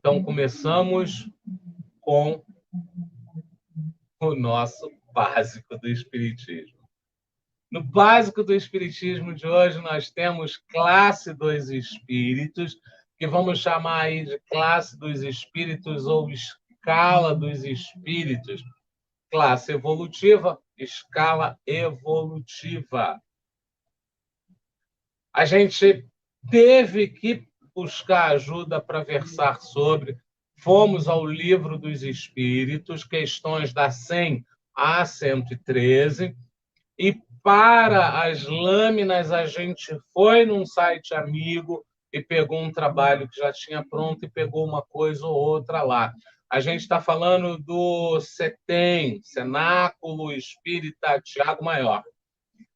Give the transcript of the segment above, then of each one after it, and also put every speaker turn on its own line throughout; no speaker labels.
Então, começamos com o nosso básico do Espiritismo. No básico do Espiritismo de hoje, nós temos classe dos espíritos, que vamos chamar aí de classe dos espíritos ou escala dos espíritos. Classe evolutiva, escala evolutiva. A gente teve que buscar ajuda para versar sobre. Fomos ao Livro dos Espíritos, questões da 100 a 113, e para as lâminas a gente foi num site amigo e pegou um trabalho que já tinha pronto e pegou uma coisa ou outra lá. A gente está falando do CETEM, Cenáculo Espírita Tiago Maior.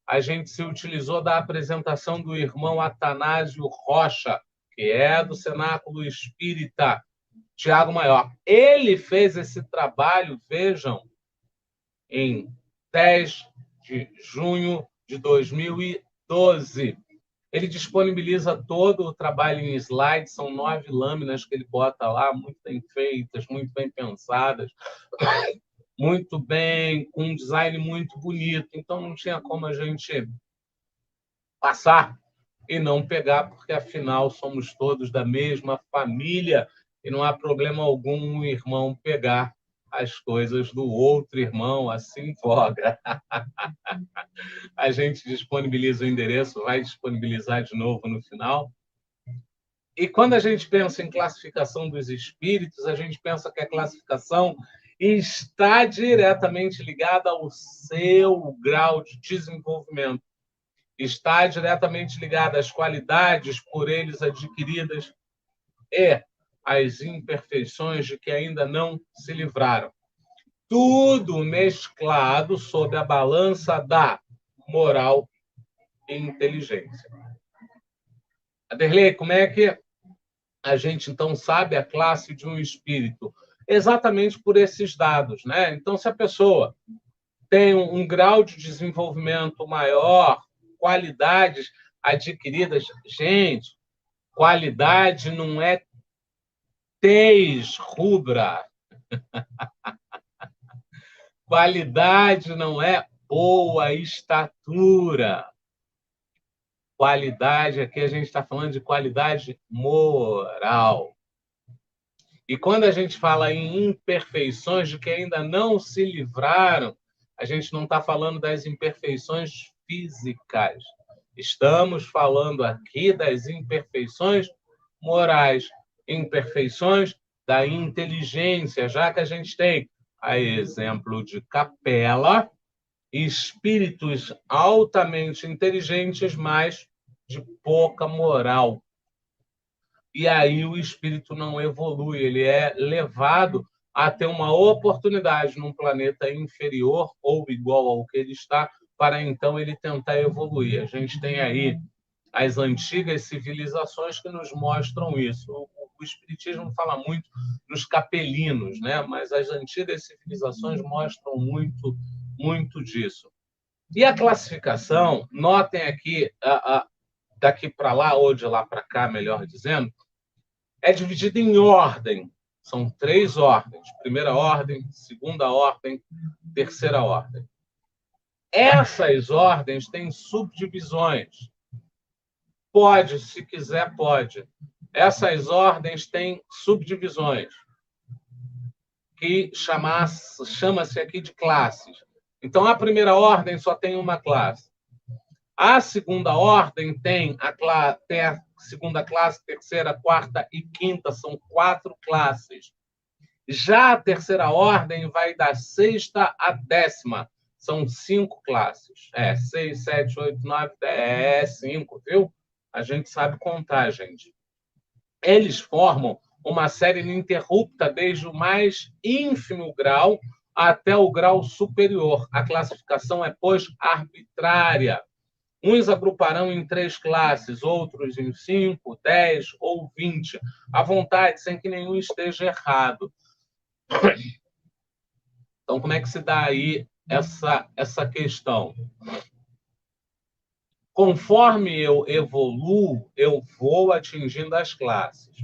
A gente se utilizou da apresentação do irmão Atanásio Rocha, que é do Cenáculo Espírita Tiago Maior. Ele fez esse trabalho, vejam, em 10 de junho de 2012. Ele disponibiliza todo o trabalho em slides, são 9 lâminas que ele bota lá, muito bem feitas, muito bem pensadas, muito bem, com um design muito bonito. Então, não tinha como a gente passar e não pegar, porque, afinal, somos todos da mesma família e não há problema algum o irmão pegar as coisas do outro irmão, assim voga. A gente disponibiliza o endereço, vai disponibilizar de novo no final. E quando a gente pensa em classificação dos espíritos, a gente pensa que a classificação está diretamente ligada ao seu grau de desenvolvimento. Está diretamente ligada às qualidades por eles adquiridas e às imperfeições de que ainda não se livraram. Tudo mesclado sob a balança da moral e inteligência. Aderley, como é que a gente, então, sabe a classe de um espírito? Exatamente por esses dados, né? Então, se a pessoa tem um grau de desenvolvimento maior, qualidades adquiridas... Gente, qualidade não é tez rubra. Qualidade não é boa estatura. Qualidade, aqui a gente está falando de qualidade moral. E quando a gente fala em imperfeições de que ainda não se livraram, a gente não está falando das imperfeições físicas. Estamos falando aqui das imperfeições morais, imperfeições da inteligência, já que a gente tem, a exemplo de Capela, espíritos altamente inteligentes, mas de pouca moral. E aí o espírito não evolui, ele é levado a ter uma oportunidade num planeta inferior ou igual ao que ele está, para então ele tentar evoluir. A gente tem aí as antigas civilizações que nos mostram isso. O espiritismo fala muito nos capelinos, né? Mas as antigas civilizações mostram muito disso. E a classificação, notem aqui, daqui para lá, ou de lá para cá, melhor dizendo, é dividida em ordem. São 3 ordens. Primeira ordem, segunda ordem, terceira ordem. Essas ordens têm subdivisões. Pode, se quiser, pode. Essas ordens têm subdivisões, que chama-se aqui de classes. Então, a primeira ordem só tem uma classe. A segunda ordem tem a segunda classe, terceira, quarta e quinta, são 4 classes. Já a terceira ordem vai da 6ª à 10ª, são 5 classes. 6, 7, 8, 9, 10, 5, viu? A gente sabe contar, gente. Eles formam uma série ininterrupta desde o mais ínfimo grau até o grau superior. A classificação é, pois, arbitrária. Uns agruparão em 3 classes, outros em 5, 10 ou 20, à vontade, sem que nenhum esteja errado. Então, como é que se dá aí essa questão? Conforme eu evoluo, eu vou atingindo as classes.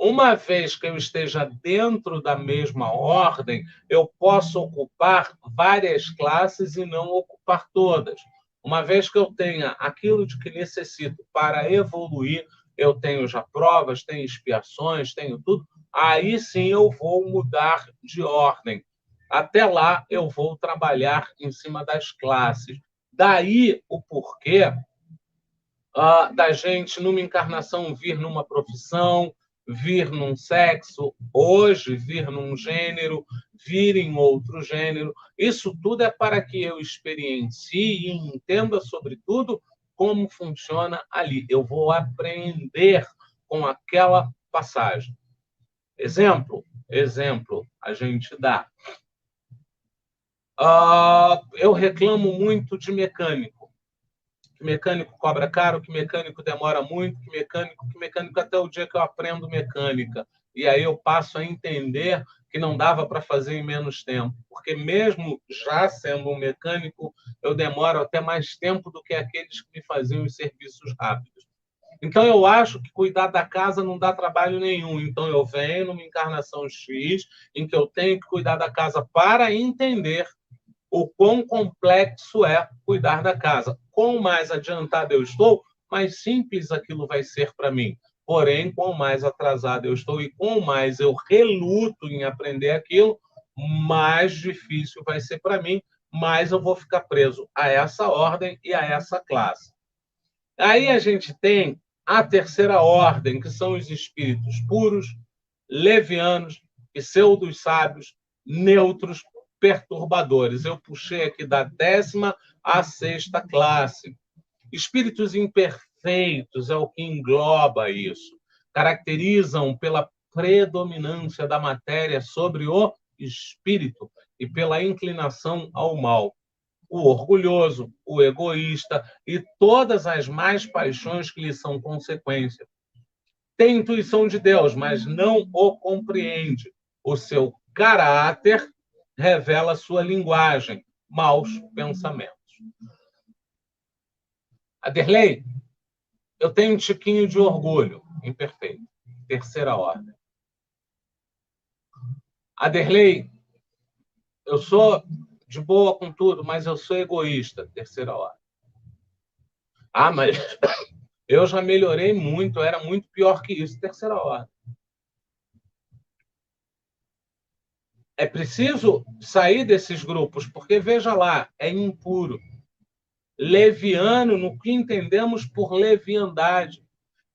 Uma vez que eu esteja dentro da mesma ordem, eu posso ocupar várias classes e não ocupar todas. Uma vez que eu tenha aquilo de que necessito para evoluir, eu tenho já provas, tenho expiações, tenho tudo, aí sim eu vou mudar de ordem. Até lá, eu vou trabalhar em cima das classes. Daí o porquê da gente, numa encarnação, vir numa profissão, vir num sexo, hoje vir num gênero, vir em outro gênero. Isso tudo é para que eu experiencie e entenda, sobretudo, como funciona ali. Eu vou aprender com aquela passagem. Exemplo, a gente dá. Eu reclamo muito de mecânico. Que mecânico cobra caro, que mecânico demora muito, que mecânico até o dia que eu aprendo mecânica. E aí eu passo a entender que não dava para fazer em menos tempo. Porque mesmo já sendo um mecânico, eu demoro até mais tempo do que aqueles que me faziam os serviços rápidos. Então, eu acho que cuidar da casa não dá trabalho nenhum. Então, eu venho numa encarnação X, em que eu tenho que cuidar da casa para entender o quão complexo é cuidar da casa. Quanto mais adiantado eu estou, mais simples aquilo vai ser para mim. Porém, quanto mais atrasado eu estou e quanto mais eu reluto em aprender aquilo, mais difícil vai ser para mim, mais eu vou ficar preso a essa ordem e a essa classe. Aí a gente tem a terceira ordem, que são os espíritos puros, levianos, pseudos sábios, neutros, perturbadores. Eu puxei aqui da 10ª à 6ª classe. Espíritos imperfeitos é o que engloba isso. Caracterizam pela predominância da matéria sobre o espírito e pela inclinação ao mal. O orgulhoso, o egoísta e todas as más paixões que lhe são consequência. Tem intuição de Deus, mas não o compreende. O seu caráter revela sua linguagem, maus pensamentos. Aderlei, eu tenho um tiquinho de orgulho, imperfeito. Terceira ordem. Aderlei, eu sou de boa com tudo, mas eu sou egoísta. Terceira ordem. Mas eu já melhorei muito, eu era muito pior que isso. Terceira ordem. É preciso sair desses grupos, porque, veja lá, é impuro. Leviano, no que entendemos por leviandade.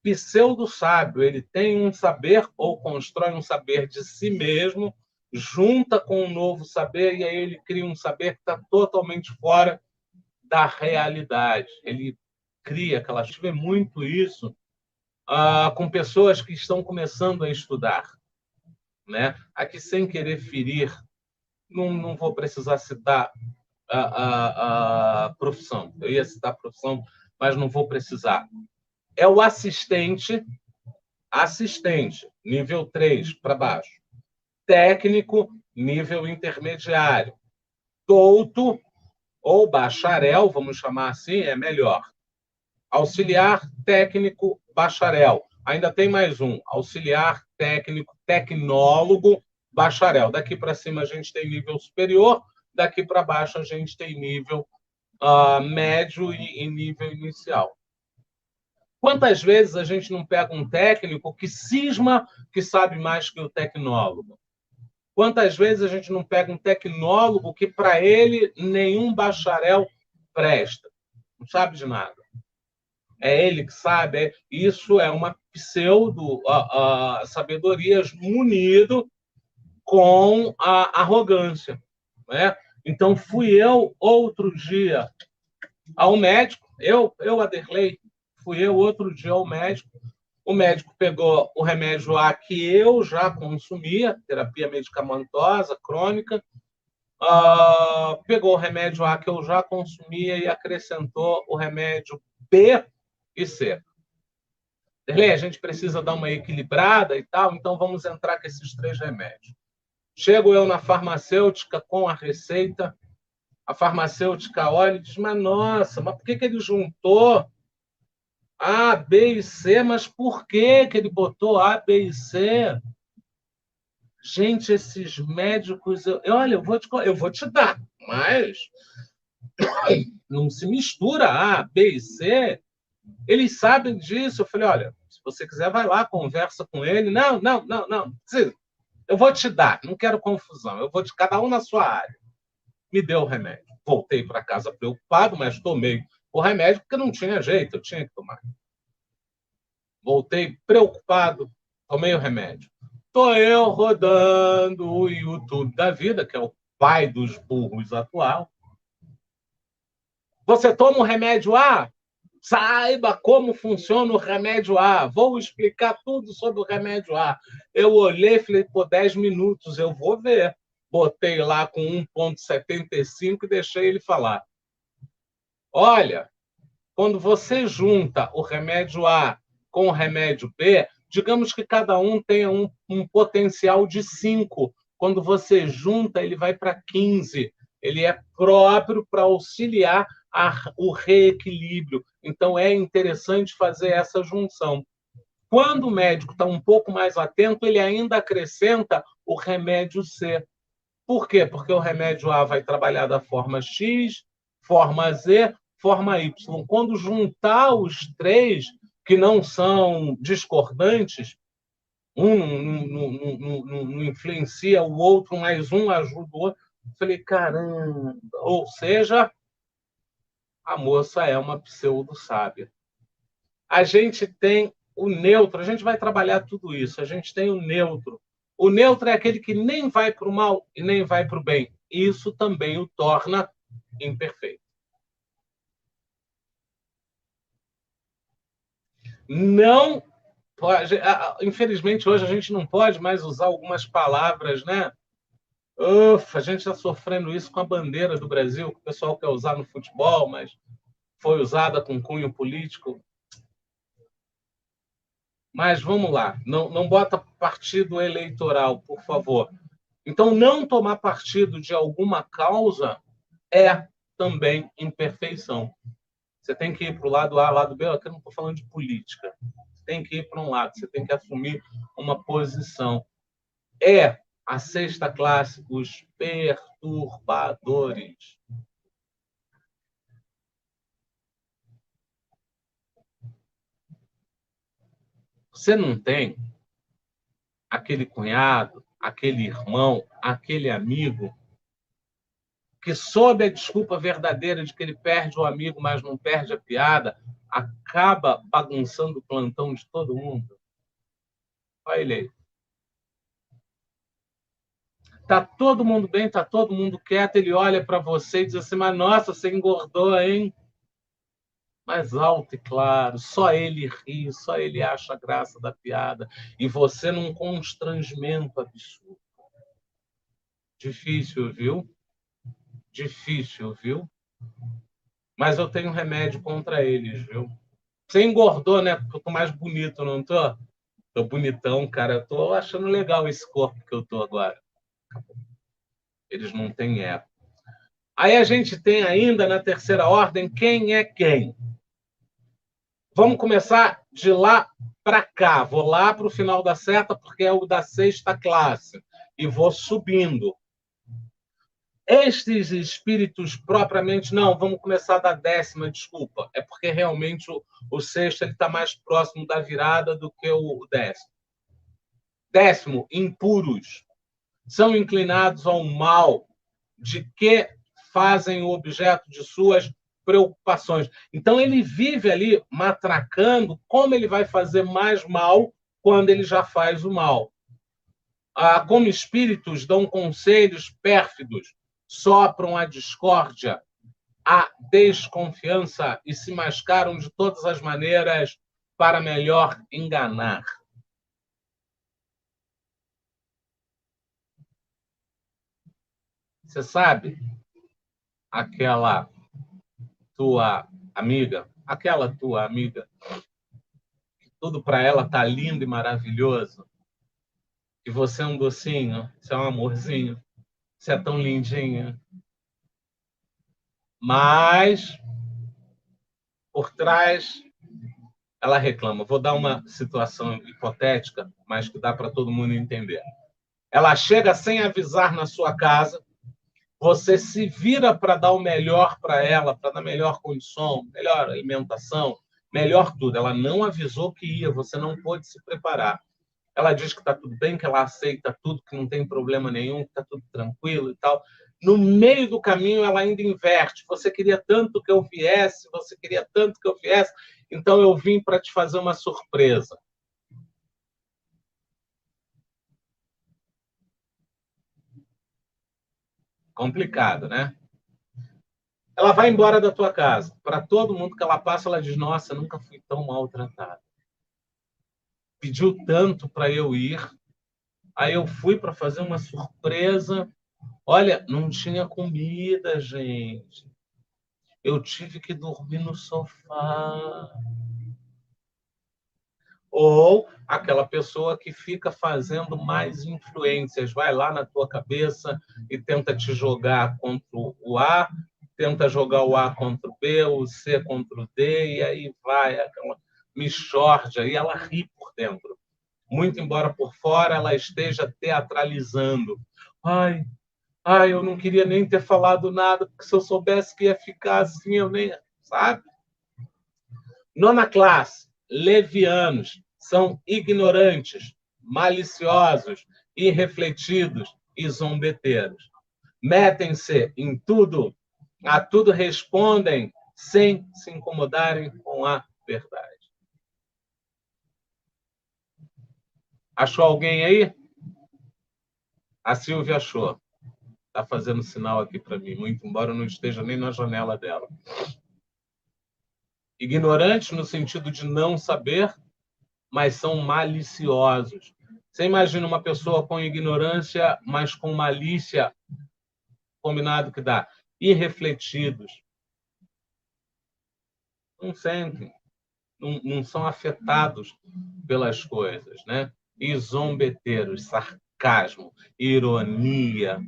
Pseudo-sábio, ele tem um saber ou constrói um saber de si mesmo, junta com um novo saber e aí ele cria um saber que está totalmente fora da realidade. Ele cria aquela... A gente vê muito isso com pessoas que estão começando a estudar. Né? Aqui, sem querer ferir, não vou precisar citar a profissão. Eu ia citar a profissão, mas não vou precisar. É o assistente, nível 3 para baixo. Técnico, nível intermediário. Douto ou bacharel, vamos chamar assim, é melhor. Auxiliar, técnico, bacharel. Ainda tem mais um, auxiliar, técnico, tecnólogo, bacharel. Daqui para cima a gente tem nível superior, daqui para baixo a gente tem nível médio e nível inicial. Quantas vezes a gente não pega um técnico que cisma que sabe mais que o tecnólogo? Quantas vezes a gente não pega um tecnólogo que, para ele, nenhum bacharel presta? Não sabe de nada. É ele que sabe. Isso é uma pseudo-sabedoria munido com a arrogância. Né? Então, fui eu, outro dia, ao médico, eu Aderlei, fui eu outro dia ao médico. O médico pegou o remédio A que eu já consumia, terapia medicamentosa crônica, pegou o remédio A que eu já consumia e acrescentou o remédio B e C. Derlei, a gente precisa dar uma equilibrada e tal, então vamos entrar com esses 3 remédios. Chego eu na farmacêutica com a receita, a farmacêutica olha e diz, mas nossa, mas por que ele juntou A, B e C, mas por que que ele botou A, B e C? Gente, esses médicos, olha, eu vou te dar, mas não se mistura A, B e C. Eles sabem disso. Eu falei, olha, se você quiser, vai lá, conversa com ele. Não, não, não, não. Eu vou te dar, não quero confusão. Eu vou de cada um na sua área. Me deu o remédio. Voltei para casa preocupado, mas tomei o remédio porque não tinha jeito, eu tinha que tomar. Voltei preocupado, tomei o remédio. Estou eu rodando o YouTube da vida, que é o pai dos burros atual. Você toma o remédio A? Saiba como funciona o remédio A. Vou explicar tudo sobre o remédio A. Eu olhei e falei, pô, 10 minutos, eu vou ver. Botei lá com 1,75 e deixei ele falar. Olha, quando você junta o remédio A com o remédio B, digamos que cada um tenha um potencial de 5. Quando você junta, ele vai para 15. Ele é próprio para auxiliar o reequilíbrio. Então, é interessante fazer essa junção. Quando o médico está um pouco mais atento, ele ainda acrescenta o remédio C. Por quê? Porque o remédio A vai trabalhar da forma X, forma Z, forma Y. Quando juntar os três, que não são discordantes, um não influencia o outro, mas um ajuda o outro. Falei, caramba! Ou seja, a moça é uma pseudo-sábia. A gente tem o neutro, a gente vai trabalhar tudo isso. A gente tem o neutro. O neutro é aquele que nem vai para o mal e nem vai para o bem. Isso também o torna imperfeito. Não pode, infelizmente, hoje a gente não pode mais usar algumas palavras, né? Ufa, a gente está sofrendo isso com a bandeira do Brasil, que o pessoal quer usar no futebol, mas foi usada com cunho político. Mas vamos lá, não bota partido eleitoral, por favor. Então, não tomar partido de alguma causa é também imperfeição. Você tem que ir para o lado A, lado B. Aqui eu não estou falando de política. Você tem que ir para um lado, você tem que assumir uma posição. É a sexta classe, os perturbadores. Você não tem aquele cunhado, aquele irmão, aquele amigo que, sob a desculpa verdadeira de que ele perde o amigo, mas não perde a piada, acaba bagunçando o plantão de todo mundo. Olha ele aí. Tá todo mundo bem, tá todo mundo quieto, ele olha para você e diz assim, mas nossa, você engordou, hein? Mais alto e claro, só ele ri, só ele acha a graça da piada, e você num constrangimento absurdo. Difícil, viu? Difícil, viu? Mas eu tenho remédio contra eles, viu? Você engordou, né? Porque eu tô mais bonito, não tô? Tô bonitão, cara. Eu tô achando legal esse corpo que eu tô agora. Eles não têm ego. Aí a gente tem ainda na terceira ordem quem é quem. Vamos começar de lá para cá. Vou lá para o final da seta, porque é o da sexta classe. E vou subindo. Estes espíritos propriamente, não, vamos começar da décima, desculpa. É porque realmente o sexto está mais próximo da virada do que o décimo. Décimo, impuros. São inclinados ao mal, de que fazem o objeto de suas preocupações. Então, ele vive ali matracando como ele vai fazer mais mal quando ele já faz o mal. Como espíritos dão conselhos pérfidos, sopram a discórdia, a desconfiança e se mascaram de todas as maneiras para melhor enganar. Você sabe aquela tua amiga, que tudo para ela tá lindo e maravilhoso, que você é um docinho, você é um amorzinho, você é tão lindinha, mas por trás Ela reclama. Vou dar uma situação hipotética, mas que dá para todo mundo entender. Ela chega sem avisar na sua casa, você se vira para dar o melhor para ela, para dar melhor condição, melhor alimentação, melhor tudo. Ela não avisou que ia, você não pôde se preparar. Ela diz que está tudo bem, que ela aceita tudo, que não tem problema nenhum, que está tudo tranquilo e tal. No meio do caminho, ela ainda inverte. Você queria tanto que eu viesse, você queria tanto que eu viesse, então eu vim para te fazer uma surpresa. Complicado, né? Ela vai embora da tua casa. Para todo mundo que ela passa, ela diz: Nossa, nunca fui tão maltratada. Pediu tanto para eu ir. Aí eu fui para fazer uma surpresa. Olha, não tinha comida, gente. Eu tive que dormir no sofá. Ou aquela pessoa que fica fazendo mais influências, vai lá na tua cabeça e tenta te jogar contra o A, tenta jogar o A contra o B, o C contra o D, e aí vai aquela mixórdia, e ela ri por dentro. Muito embora por fora ela esteja teatralizando. Ai, ai, eu não queria nem ter falado nada, porque se eu soubesse que ia ficar assim, eu nem. Sabe? Nona classe, levianos, são ignorantes, maliciosos, irrefletidos e zombeteiros. Metem-se em tudo, a tudo respondem sem se incomodarem com a verdade. Achou alguém aí? A Silvia achou. Está fazendo sinal aqui para mim, muito embora eu não esteja nem na janela dela. Ignorantes no sentido de não saber, mas são maliciosos. Você imagina uma pessoa com ignorância, mas com malícia, combinado que dá. Irrefletidos. Não sentem, não são afetados pelas coisas, né? E zombeteiros, sarcasmo, ironia,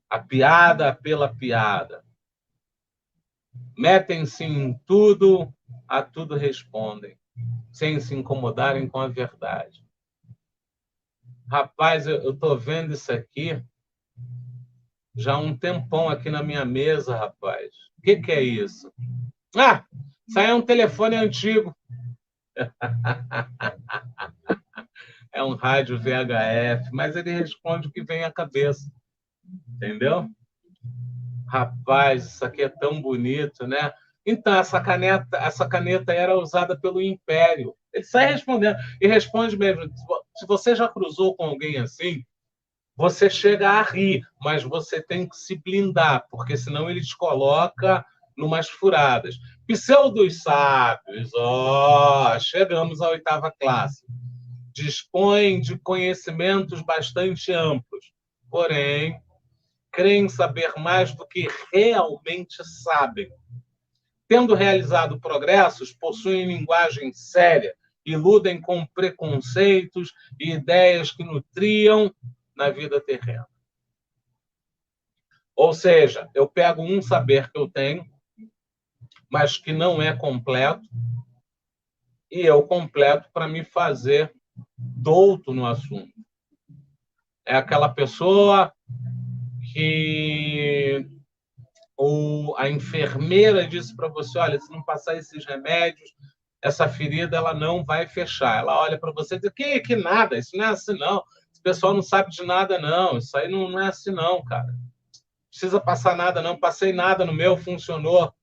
a piada pela piada. Metem-se em tudo, a tudo respondem, sem se incomodarem com a verdade. Rapaz, eu estou vendo isso aqui já há um tempão aqui na minha mesa, rapaz. O que é isso? Ah, isso aí é um telefone antigo. É um rádio VHF, mas ele responde o que vem à cabeça. Entendeu? Rapaz, isso aqui é tão bonito, né? Então, essa caneta era usada pelo Império. Ele sai respondendo. E responde mesmo. Se você já cruzou com alguém assim, você chega a rir, mas você tem que se blindar, porque senão ele te coloca numas furadas. Pseudos sábios, chegamos à oitava classe. Dispõem de conhecimentos bastante amplos, porém, creem saber mais do que realmente sabem. Tendo realizado progressos, possuem linguagem séria, iludem com preconceitos e ideias que nutriam na vida terrena. Ou seja, eu pego um saber que eu tenho, mas que não é completo, e eu completo para me fazer douto no assunto. É aquela pessoa que a enfermeira disse para você: olha, se não passar esses remédios, essa ferida ela não vai fechar. Ela olha para você e diz: que nada, isso não é assim não. Esse pessoal não sabe de nada não, isso aí não é assim não, cara. Não precisa passar nada não, passei nada no meu, funcionou.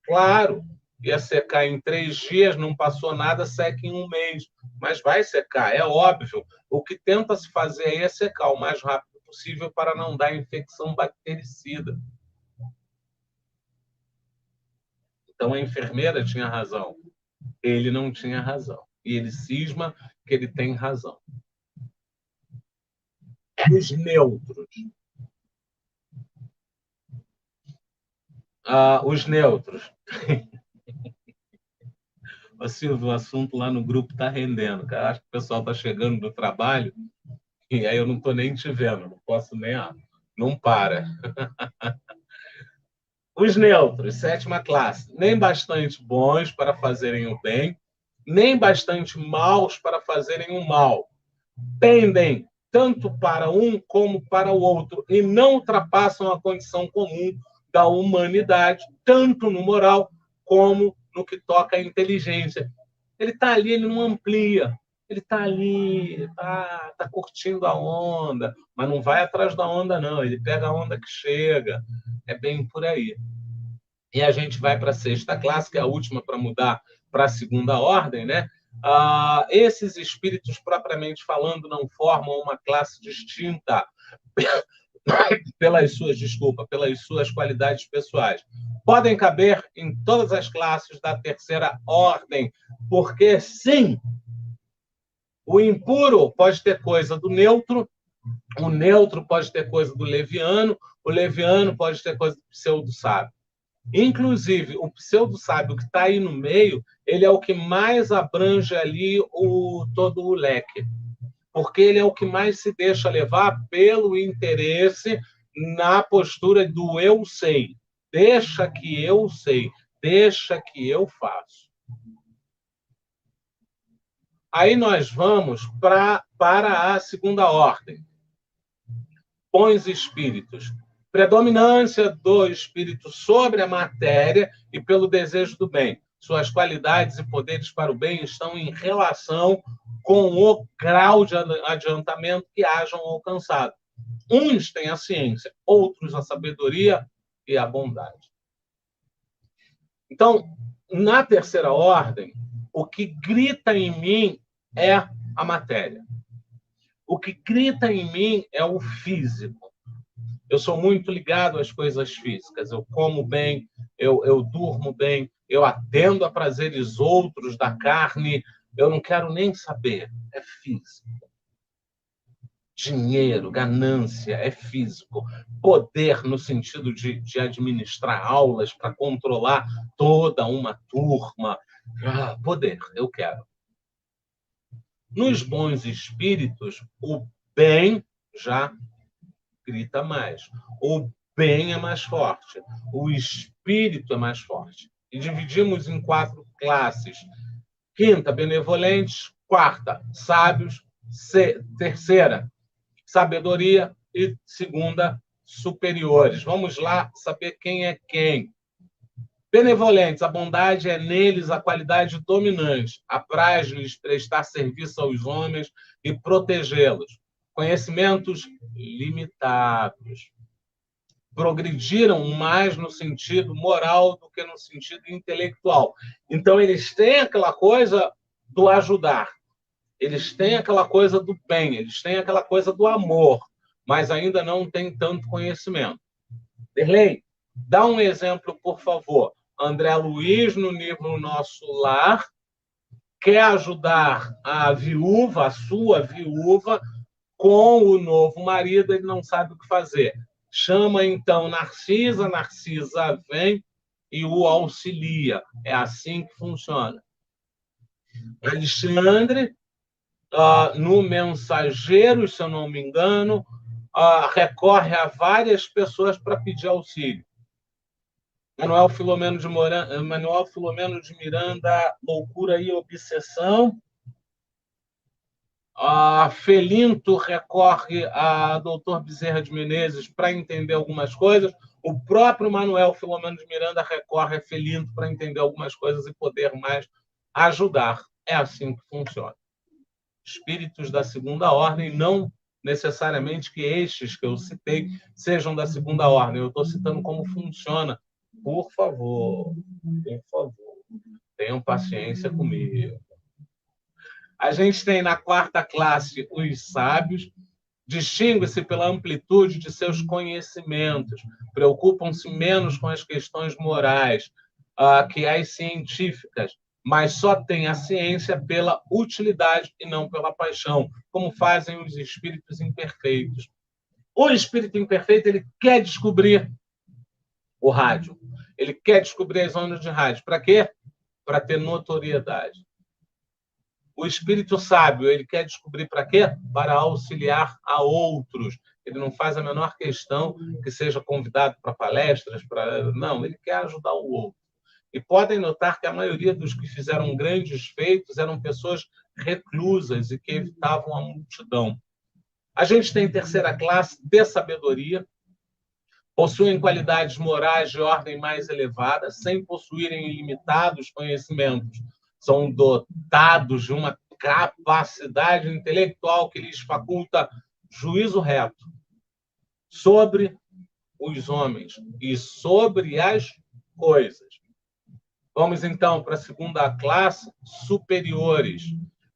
Claro, ia secar em 3 dias, não passou nada, seca em 1 mês. Mas vai secar, é óbvio. O que tenta se fazer aí é secar o mais rápido possível para não dar infecção bactericida. Então a enfermeira tinha razão. Ele não tinha razão. E ele cisma que ele tem razão. Os neutros. Os neutros. Ô, Silvio, o assunto lá no grupo está rendendo, cara. Acho que o pessoal está chegando do trabalho e aí eu não estou nem te vendo, não posso nem. Não para. Os neutros, sétima classe, nem bastante bons para fazerem o bem, nem bastante maus para fazerem o mal. Pendem tanto para um como para o outro, e não ultrapassam a condição comum da humanidade, tanto no moral como no que toca à inteligência. Ele está ali, ele não amplia. Ele está ali, tá curtindo a onda, mas não vai atrás da onda, não. Ele pega a onda que chega. É bem por aí. E a gente vai para a sexta classe, que é a última para mudar para a segunda ordem, né? Esses espíritos, propriamente falando, não formam uma classe distinta pelas suas qualidades pessoais. Podem caber em todas as classes da terceira ordem, porque, sim, o impuro pode ter coisa do neutro, o neutro pode ter coisa do leviano, o leviano pode ter coisa do pseudo-sábio. Inclusive, o pseudo-sábio que está aí no meio, ele é o que mais abrange ali todo o leque, porque ele é o que mais se deixa levar pelo interesse na postura do eu sei. Deixa que eu sei, deixa que eu faço. Aí nós vamos para a segunda ordem. Bons espíritos. Predominância do espírito sobre a matéria e pelo desejo do bem. Suas qualidades e poderes para o bem estão em relação com o grau de adiantamento que hajam alcançado. Uns têm a ciência, outros a sabedoria e a bondade. Então, na terceira ordem, o que grita em mim é a matéria. O que grita em mim é o físico. Eu sou muito ligado às coisas físicas. Eu como bem, eu durmo bem, eu atendo a prazeres outros da carne. Eu não quero nem saber. É físico. Dinheiro, ganância, é físico. Poder no sentido de administrar aulas para controlar toda uma turma. Poder, eu quero. Nos bons espíritos, o bem já grita mais. O bem é mais forte. O espírito é mais forte. E dividimos em 4 classes. Quinta, benevolentes. Quarta, sábios. Terceira, sabedoria. E segunda, superiores. Vamos lá saber quem é quem. Benevolentes, a bondade é neles a qualidade dominante. Apraz-lhes prestar serviço aos homens e protegê-los. Conhecimentos limitados. Progrediram mais no sentido moral do que no sentido intelectual. Então, eles têm aquela coisa do ajudar. Eles têm aquela coisa do bem. Eles têm aquela coisa do amor. Mas ainda não têm tanto conhecimento. Derlei, dá um exemplo, por favor. André Luiz, no livro Nosso Lar, quer ajudar a viúva, a sua viúva, com o novo marido, ele não sabe o que fazer. Chama, então, Narcisa, Narcisa vem e o auxilia. É assim que funciona. Alexandre, no Mensageiro, se eu não me engano, recorre a várias pessoas para pedir auxílio. Manuel Filomeno de Miranda, Loucura e Obsessão. Felinto recorre a Dr. Bezerra de Menezes para entender algumas coisas. O próprio Manuel Filomeno de Miranda recorre a Felinto para entender algumas coisas e poder mais ajudar. É assim que funciona. Espíritos da segunda ordem, não necessariamente que estes que eu citei sejam da segunda ordem. Eu estou citando como funciona. Por favor, tenham paciência comigo. A gente tem na quarta classe os sábios, distingue-se pela amplitude de seus conhecimentos, preocupam-se menos com as questões morais que as científicas, mas só têm a ciência pela utilidade e não pela paixão, como fazem os espíritos imperfeitos. O espírito imperfeito, ele quer descobrir o rádio, ele quer descobrir as ondas de rádio. Para quê? Para ter notoriedade. O espírito sábio, ele quer descobrir para quê? Para auxiliar a outros. Ele não faz a menor questão que seja convidado para palestras, não, ele quer ajudar o outro. E podem notar que a maioria dos que fizeram grandes feitos eram pessoas reclusas e que evitavam a multidão. A gente tem terceira classe de sabedoria, possuem qualidades morais de ordem mais elevada, sem possuírem ilimitados conhecimentos. São dotados de uma capacidade intelectual que lhes faculta juízo reto sobre os homens e sobre as coisas. Vamos, então, para a segunda classe, superiores.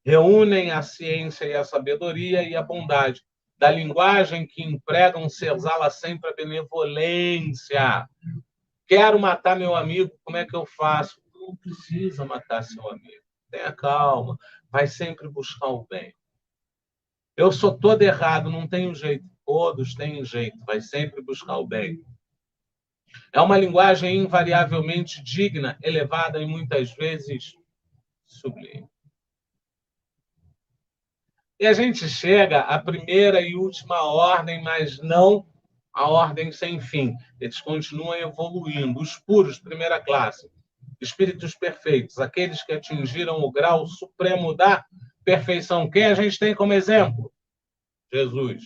Reúnem a ciência e a sabedoria e a bondade. Da linguagem que empregam, se exala sempre a benevolência. Quero matar meu amigo, como é que eu faço? Não precisa matar seu amigo. Tenha calma, vai sempre buscar o bem. Eu sou todo errado, não tenho jeito. Todos têm jeito, vai sempre buscar o bem. É uma linguagem invariavelmente digna, elevada e muitas vezes sublime. E a gente chega à primeira e última ordem, mas não a ordem sem fim. Eles continuam evoluindo. Os puros, primeira classe. Espíritos perfeitos, aqueles que atingiram o grau supremo da perfeição. Quem a gente tem como exemplo? Jesus.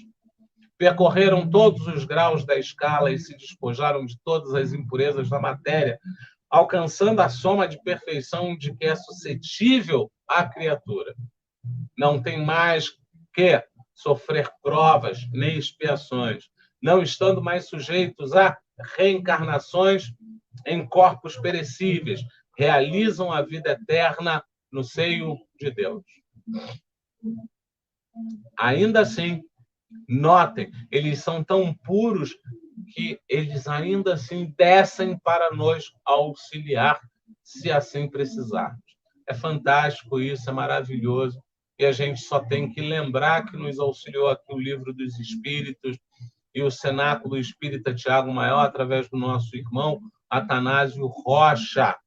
Percorreram todos os graus da escala e se despojaram de todas as impurezas da matéria, alcançando a soma de perfeição de que é suscetível a criatura. Não tem mais que sofrer provas nem expiações, não estando mais sujeitos a reencarnações em corpos perecíveis, realizam a vida eterna no seio de Deus. Ainda assim, notem, eles são tão puros que eles ainda assim descem para nos auxiliar, se assim precisarmos. É fantástico isso, é maravilhoso. E a gente só tem que lembrar que nos auxiliou aqui o Livro dos Espíritos e o Cenáculo Espírita Tiago Maior, através do nosso irmão Atanásio Rocha.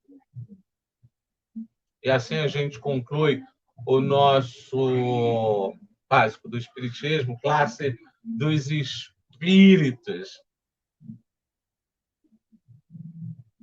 E assim a gente conclui o nosso básico do Espiritismo, classe dos Espíritos.